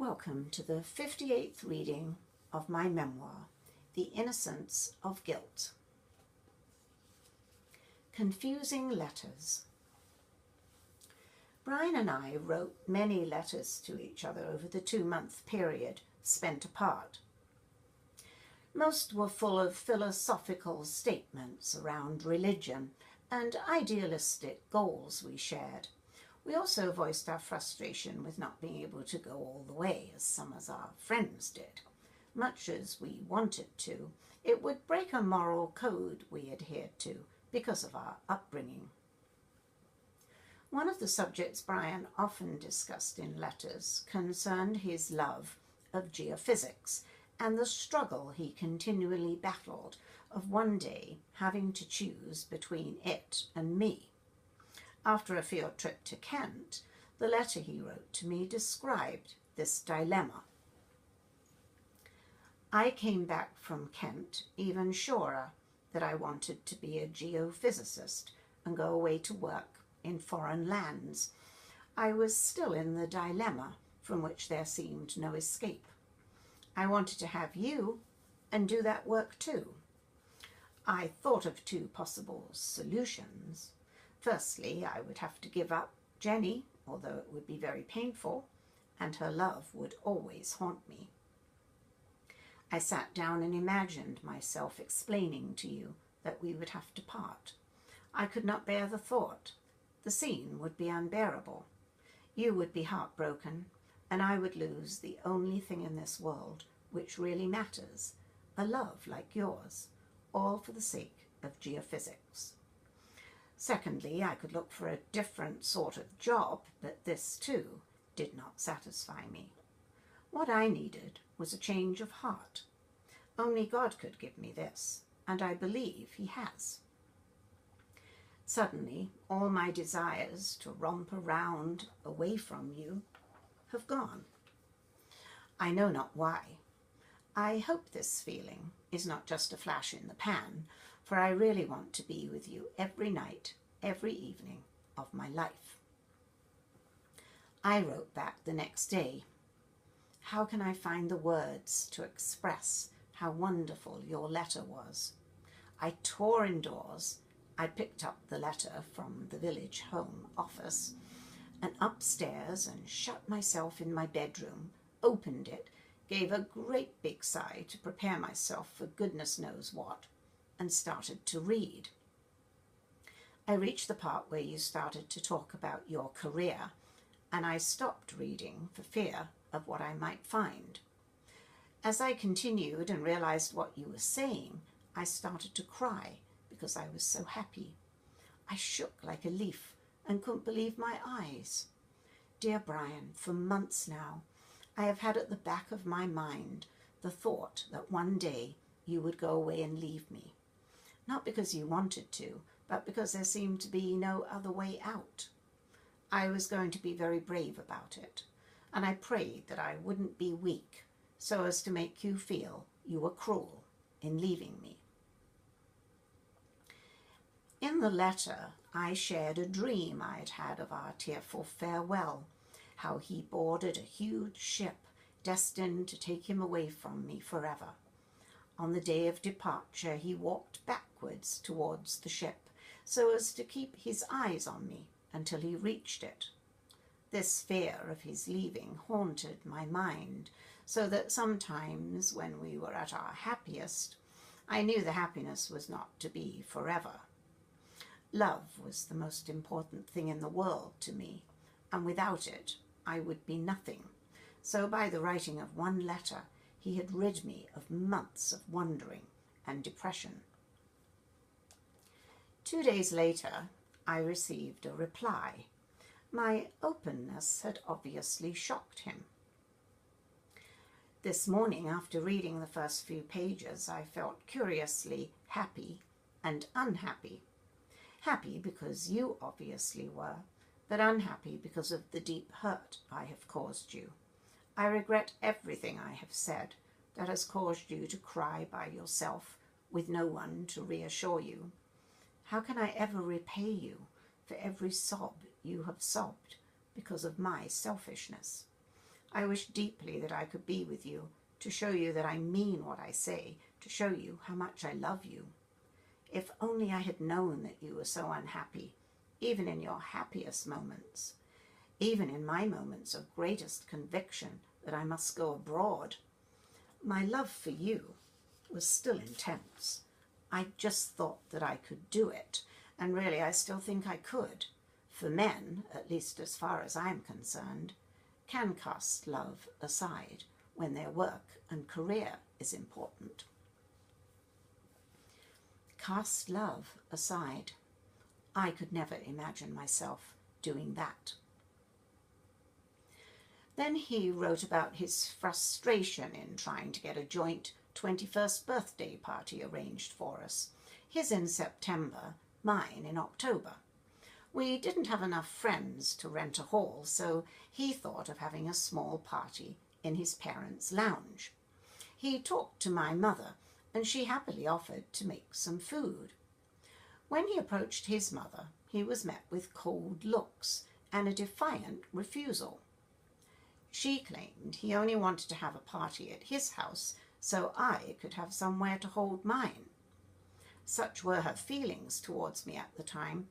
Welcome to the 58th reading of my memoir, The Innocence of Guilt. Confusing Letters. Brian and I wrote many letters to each other over the 2-month period spent apart. Most were full of philosophical statements around religion and idealistic goals we shared. We also voiced our frustration with not being able to go all the way as some of our friends did. Much as we wanted to, it would break a moral code we adhered to because of our upbringing. One of the subjects Brian often discussed in letters concerned his love of geophysics and the struggle he continually battled of one day having to choose between it and me. After a field trip to Kent, the letter he wrote to me described this dilemma. I came back from Kent even surer that I wanted to be a geophysicist and go away to work in foreign lands. I was still in the dilemma from which there seemed no escape. I wanted to have you and do that work too. I thought of 2 possible solutions. Firstly, I would have to give up Jenny, although it would be very painful, and her love would always haunt me. I sat down and imagined myself explaining to you that we would have to part. I could not bear the thought. The scene would be unbearable. You would be heartbroken, and I would lose the only thing in this world which really matters, a love like yours, all for the sake of geophysics. Secondly, I could look for a different sort of job, but this too did not satisfy me. What I needed was a change of heart. Only God could give me this, and I believe He has. Suddenly, all my desires to romp around away from you have gone. I know not why. I hope this feeling is not just a flash in the pan, for I really want to be with you every night, every evening of my life. I wrote back the next day. How can I find the words to express how wonderful your letter was? I tore indoors. I picked up the letter from the village home office and upstairs and shut myself in my bedroom, opened it, gave a great big sigh to prepare myself for goodness knows what, and started to read. I reached the part where you started to talk about your career, and I stopped reading for fear of what I might find. As I continued and realized what you were saying, I started to cry because I was so happy. I shook like a leaf and couldn't believe my eyes. Dear Brian, for months now, I have had at the back of my mind the thought that one day you would go away and leave me. Not because you wanted to, but because there seemed to be no other way out. I was going to be very brave about it, and I prayed that I wouldn't be weak so as to make you feel you were cruel in leaving me. In the letter, I shared a dream I had had of our tearful farewell, how he boarded a huge ship destined to take him away from me forever. On the day of departure, he walked backwards towards the ship so as to keep his eyes on me until he reached it. This fear of his leaving haunted my mind, so that sometimes when we were at our happiest, I knew the happiness was not to be forever. Love was the most important thing in the world to me, and without it, I would be nothing. So by the writing of one letter, he had rid me of months of wandering and depression. 2 days later, I received a reply. My openness had obviously shocked him. This morning, after reading the first few pages, I felt curiously happy and unhappy. Happy because you obviously were, but unhappy because of the deep hurt I have caused you. I regret everything I have said that has caused you to cry by yourself with no one to reassure you. How can I ever repay you for every sob you have sobbed because of my selfishness? I wish deeply that I could be with you, to show you that I mean what I say, to show you how much I love you. If only I had known that you were so unhappy, even in your happiest moments, even in my moments of greatest conviction that I must go abroad. My love for you was still intense. I just thought that I could do it, and really I still think I could. For men, at least as far as I'm concerned, can cast love aside when their work and career is important. Cast love aside. I could never imagine myself doing that. Then he wrote about his frustration in trying to get a joint 21st birthday party arranged for us. His in September, mine in October. We didn't have enough friends to rent a hall, so he thought of having a small party in his parents' lounge. He talked to my mother, and she happily offered to make some food. When he approached his mother, he was met with cold looks and a defiant refusal. She claimed he only wanted to have a party at his house so I could have somewhere to hold mine. Such were her feelings towards me at the time.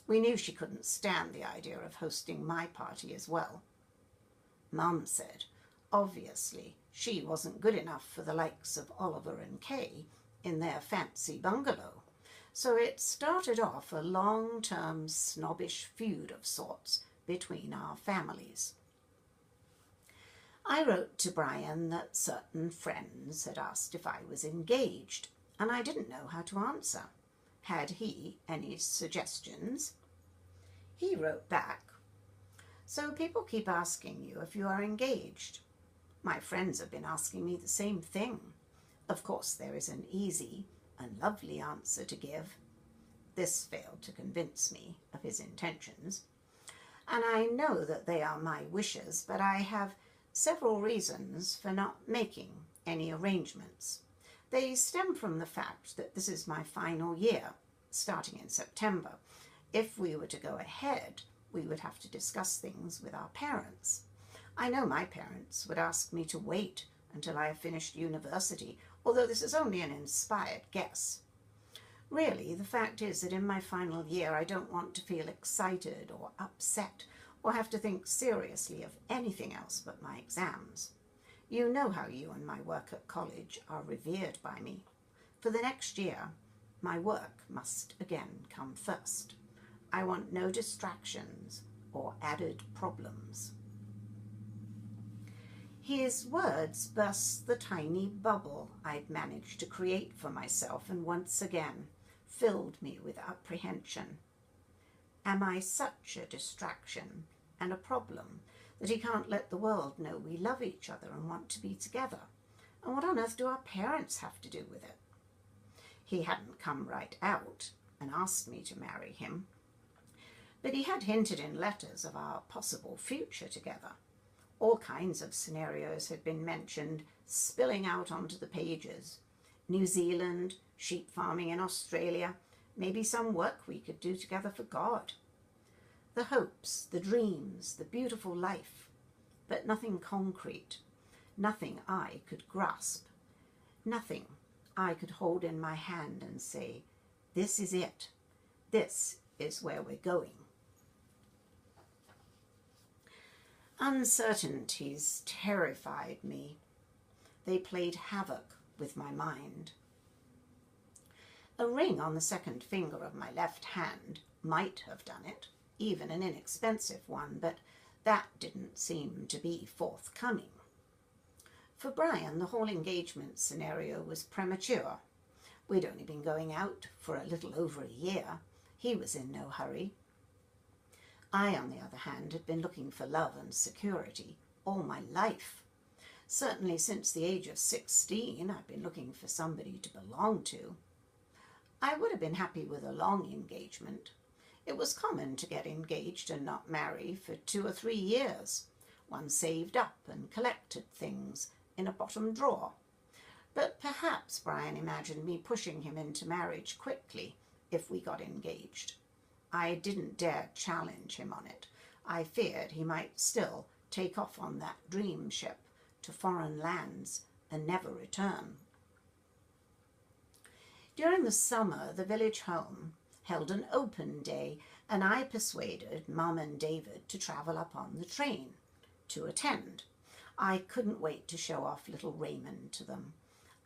We knew she couldn't stand the idea of hosting my party as well. Mum said, obviously, she wasn't good enough for the likes of Oliver and Kay in their fancy bungalow. So it started off a long-term snobbish feud of sorts between our families. I wrote to Brian that certain friends had asked if I was engaged, and I didn't know how to answer. Had he any suggestions? He wrote back, "So people keep asking you if you are engaged. My friends have been asking me the same thing. Of course there is an easy and lovely answer to give." This failed to convince me of his intentions. "And I know that they are my wishes, but I have several reasons for not making any arrangements. They stem from the fact that this is my final year, starting in September. If we were to go ahead, we would have to discuss things with our parents. I know my parents would ask me to wait until I have finished university, although this is only an inspired guess. Really, the fact is that in my final year I don't want to feel excited or upset or have to think seriously of anything else but my exams. You know how you and my work at college are revered by me. For the next year, my work must again come first. I want no distractions or added problems." His words burst the tiny bubble I'd managed to create for myself and once again filled me with apprehension. Am I such a distraction and a problem that he can't let the world know we love each other and want to be together? And what on earth do our parents have to do with it? He hadn't come right out and asked me to marry him, but he had hinted in letters of our possible future together. All kinds of scenarios had been mentioned, spilling out onto the pages. New Zealand, sheep farming in Australia, maybe some work we could do together for God. The hopes, the dreams, the beautiful life, but nothing concrete, nothing I could grasp, nothing I could hold in my hand and say, "This is it. This is where we're going." Uncertainties terrified me. They played havoc with my mind. A ring on the second finger of my left hand might have done it, even an inexpensive one, but that didn't seem to be forthcoming. For Brian, the whole engagement scenario was premature. We'd only been going out for a little over a year. He was in no hurry. I, on the other hand, had been looking for love and security all my life. Certainly since the age of 16, I'd been looking for somebody to belong to. I would have been happy with a long engagement. It was common to get engaged and not marry for 2 or 3 years. One saved up and collected things in a bottom drawer. But perhaps Brian imagined me pushing him into marriage quickly if we got engaged. I didn't dare challenge him on it. I feared he might still take off on that dream ship to foreign lands and never return. During the summer, the village home held an open day, and I persuaded Mum and David to travel up on the train to attend. I couldn't wait to show off little Raymond to them.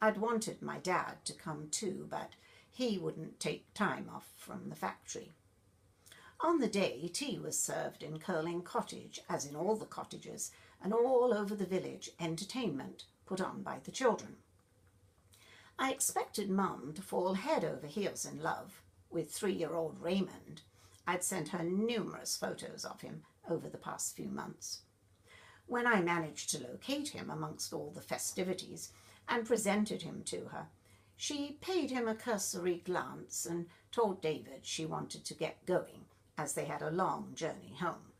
I'd wanted my dad to come too, but he wouldn't take time off from the factory. On the day, tea was served in Curling Cottage, as in all the cottages, and all over the village entertainment put on by the children. I expected Mum to fall head over heels in love with 3-year-old Raymond. I'd sent her numerous photos of him over the past few months. When I managed to locate him amongst all the festivities and presented him to her, she paid him a cursory glance and told David she wanted to get going, as they had a long journey home.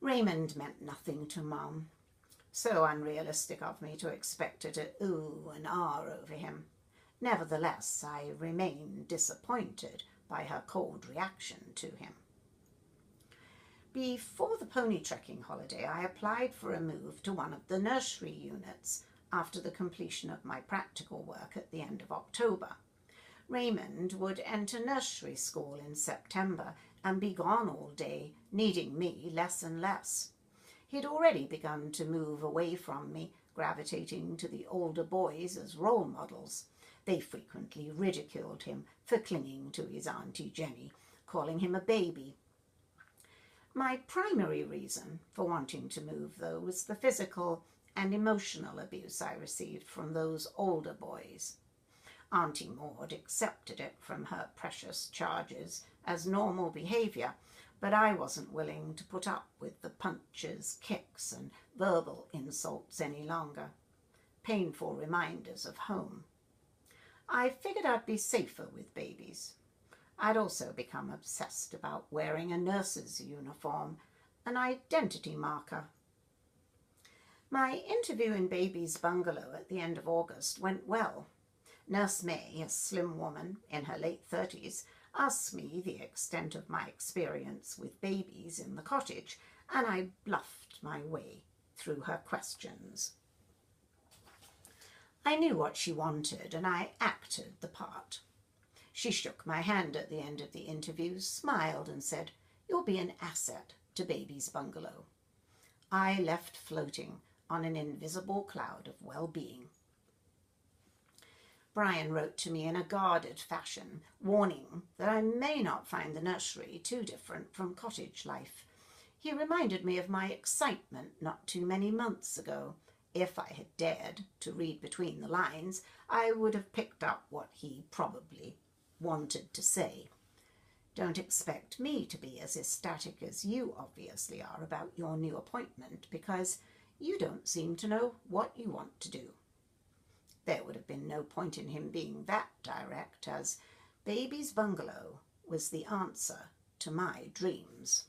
Raymond meant nothing to Mum. So unrealistic of me to expect her to ooh and ah over him. Nevertheless, I remained disappointed by her cold reaction to him. Before the pony trekking holiday, I applied for a move to one of the nursery units after the completion of my practical work at the end of October. Raymond would enter nursery school in September and be gone all day, needing me less and less. He'd already begun to move away from me, gravitating to the older boys as role models. They frequently ridiculed him for clinging to his Auntie Jenny, calling him a baby. My primary reason for wanting to move, though, was the physical and emotional abuse I received from those older boys. Auntie Maud accepted it from her precious charges as normal behaviour, but I wasn't willing to put up with the punches, kicks, and verbal insults any longer. Painful reminders of home. I figured I'd be safer with babies. I'd also become obsessed about wearing a nurse's uniform, an identity marker. My interview in Baby's bungalow at the end of August went well. Nurse May, a slim woman in her late 30s, asked me the extent of my experience with babies in the cottage, and I bluffed my way through her questions. I knew what she wanted, and I acted the part. She shook my hand at the end of the interview, smiled, and said, "You'll be an asset to Baby's bungalow." I left floating on an invisible cloud of well-being. Brian wrote to me in a guarded fashion, warning that I may not find the nursery too different from cottage life. He reminded me of my excitement not too many months ago. If I had dared to read between the lines, I would have picked up what he probably wanted to say. Don't expect me to be as ecstatic as you obviously are about your new appointment, because you don't seem to know what you want to do. There would have been no point in him being that direct, as Baby's bungalow was the answer to my dreams.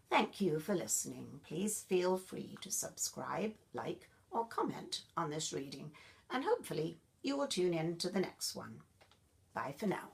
Thank you for listening. Please feel free to subscribe, like, or comment on this reading, and hopefully you will tune in to the next one. Bye for now.